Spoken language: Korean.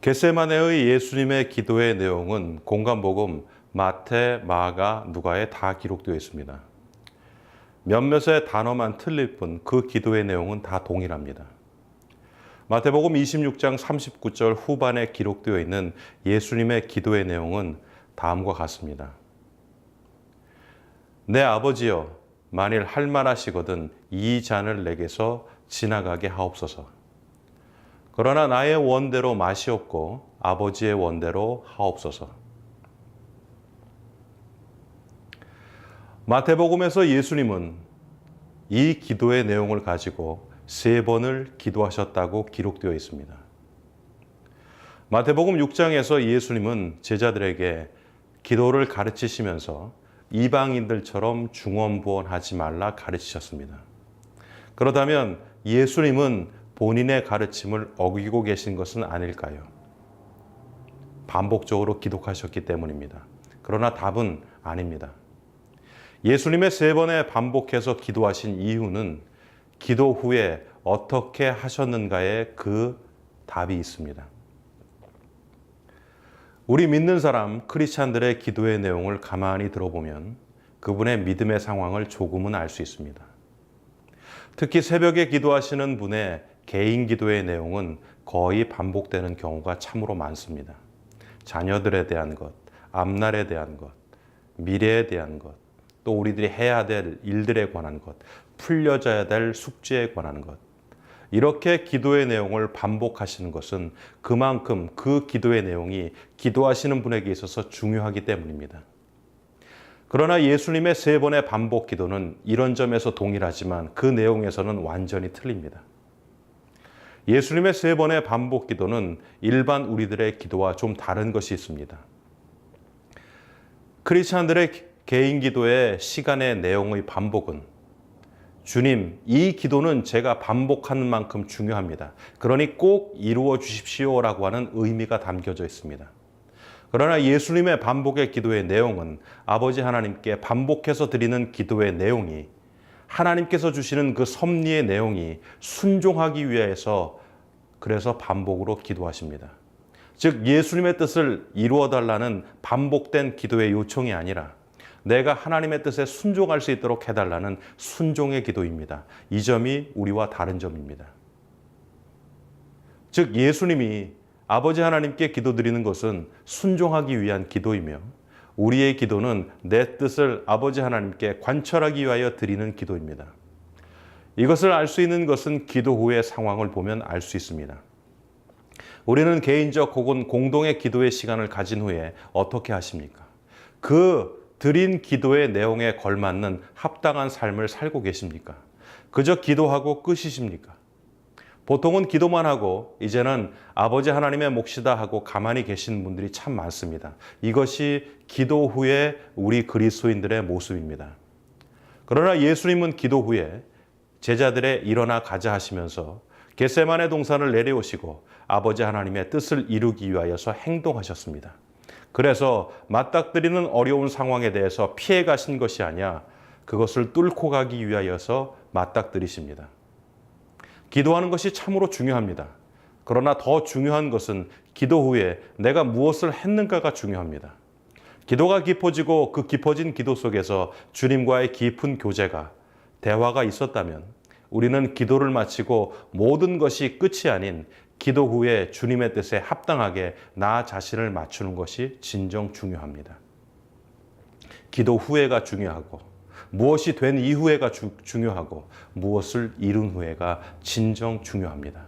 겟세마네의 예수님의 기도의 내용은 공간복음 마태, 마가, 누가에 다 기록되어 있습니다. 몇몇의 단어만 틀릴 뿐 그 기도의 내용은 다 동일합니다. 마태복음 26장 39절 후반에 기록되어 있는 예수님의 기도의 내용은 다음과 같습니다. 내 아버지여, 만일 할만하시거든 이 잔을 내게서 지나가게 하옵소서. 그러나 나의 원대로 마시옵고 아버지의 원대로 하옵소서. 마태복음에서 예수님은 이 기도의 내용을 가지고 3번을 기도하셨다고 기록되어 있습니다. 마태복음 6장에서 예수님은 제자들에게 기도를 가르치시면서 이방인들처럼 중언부언하지 말라 가르치셨습니다. 그렇다면 예수님은 본인의 가르침을 어기고 계신 것은 아닐까요? 반복적으로 기도하셨기 때문입니다. 그러나 답은 아닙니다. 예수님의 3번에 반복해서 기도하신 이유는 기도 후에 어떻게 하셨는가에 그 답이 있습니다. 우리 믿는 사람, 크리스찬들의 기도의 내용을 가만히 들어보면 그분의 믿음의 상황을 조금은 알 수 있습니다. 특히 새벽에 기도하시는 분의 개인 기도의 내용은 거의 반복되는 경우가 참으로 많습니다. 자녀들에 대한 것, 앞날에 대한 것, 미래에 대한 것, 또 우리들이 해야 될 일들에 관한 것, 풀려져야 될 숙제에 관한 것. 이렇게 기도의 내용을 반복하시는 것은 그만큼 그 기도의 내용이 기도하시는 분에게 있어서 중요하기 때문입니다. 그러나 예수님의 3번의 반복 기도는 이런 점에서 동일하지만 그 내용에서는 완전히 틀립니다. 예수님의 3번의 반복 기도는 일반 우리들의 기도와 좀 다른 것이 있습니다. 크리스찬들의 개인 기도의 시간의 내용의 반복은 주님, 이 기도는 제가 반복하는 만큼 중요합니다. 그러니 꼭 이루어 주십시오라고 하는 의미가 담겨져 있습니다. 그러나 예수님의 반복의 기도의 내용은 아버지 하나님께 반복해서 드리는 기도의 내용이 하나님께서 주시는 그 섭리의 내용이 순종하기 위해서 그래서 반복으로 기도하십니다. 즉 예수님의 뜻을 이루어 달라는 반복된 기도의 요청이 아니라 내가 하나님의 뜻에 순종할 수 있도록 해달라는 순종의 기도입니다. 이 점이 우리와 다른 점입니다. 즉 예수님이 아버지 하나님께 기도드리는 것은 순종하기 위한 기도이며 우리의 기도는 내 뜻을 아버지 하나님께 관철하기 위하여 드리는 기도입니다. 이것을 알 수 있는 것은 기도 후의 상황을 보면 알 수 있습니다. 우리는 개인적 혹은 공동의 기도의 시간을 가진 후에 어떻게 하십니까? 그 드린 기도의 내용에 걸맞는 합당한 삶을 살고 계십니까? 그저 기도하고 끝이십니까? 보통은 기도만 하고 이제는 아버지 하나님의 몫이다 하고 가만히 계신 분들이 참 많습니다. 이것이 기도 후에 우리 그리스도인들의 모습입니다. 그러나 예수님은 기도 후에 제자들의 일어나 가자 하시면서 겟세마네 동산을 내려오시고 아버지 하나님의 뜻을 이루기 위하여서 행동하셨습니다. 그래서 맞닥뜨리는 어려운 상황에 대해서 피해 가신 것이 아니라 그것을 뚫고 가기 위하여서 맞닥뜨리십니다. 기도하는 것이 참으로 중요합니다. 그러나 더 중요한 것은 기도 후에 내가 무엇을 했는가가 중요합니다. 기도가 깊어지고 그 깊어진 기도 속에서 주님과의 깊은 교제가, 대화가 있었다면 우리는 기도를 마치고 모든 것이 끝이 아닌 기도 후에 주님의 뜻에 합당하게 나 자신을 맞추는 것이 진정 중요합니다. 기도 후에가 중요하고 무엇이 된 이후에가 중요하고 무엇을 이룬 후에가 진정 중요합니다.